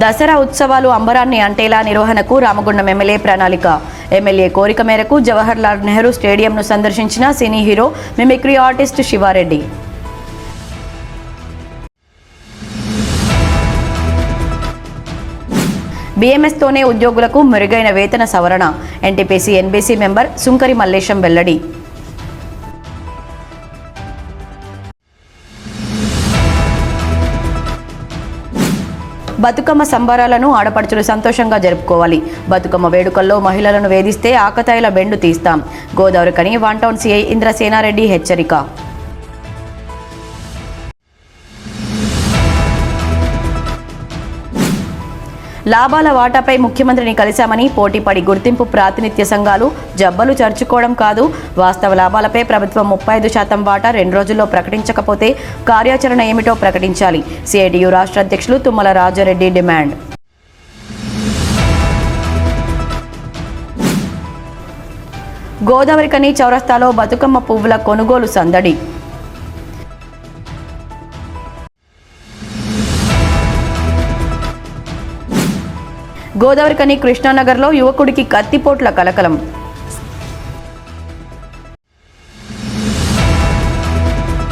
దసరా ఉత్సవాలు అంబరాన్ని అంటేలా నిర్వహణకు రామగుండం ఎమ్మెల్యే ప్రణాళిక. ఎమ్మెల్యే కోరిక మేరకు జవహర్లాల్ నెహ్రూ స్టేడియంను సందర్శించిన cine hero mimicry artist Siva Reddy. బీఎంఎస్తోనే ఉద్యోగులకు మెరుగైన వేతన సవరణ. ఎన్టీపీసీ ఎన్బీసీ మెంబర్ సుంకరి మల్లేశం వెల్లడి. బతుకమ్మ సంబరాలను ఆడపడుచులు సంతోషంగా జరుపుకోవాలి. బతుకమ్మ వేడుకల్లో మహిళలను వేధిస్తే ఆకతాయిల బెండు తీస్తాం. గోదావరికని వన్ టౌన్ సీఐ ఇంద్రసేనారెడ్డి హెచ్చరిక. లాభాల వాటాపై ముఖ్యమంత్రిని కలిశామని పోటీపడి గుర్తింపు ప్రాతినిధ్య సంఘాలు జబ్బలు చర్చుకోవడం కాదు. వాస్తవ లాభాలపై ప్రభుత్వం 35% వాటా 2 రోజుల్లో ప్రకటించకపోతే కార్యాచరణ ఏమిటో ప్రకటించాలి. సిఐటియు రాష్ట్ర అధ్యక్షులు తుమ్మల రాజారెడ్డి డిమాండ్. గోదావరికని చౌరస్తాలో బతుకమ్మ పువ్వుల కొనుగోలు సందడి. గోదావరికని కృష్ణానగర్లో యువకుడికి కత్తిపోట్ల కలకలం.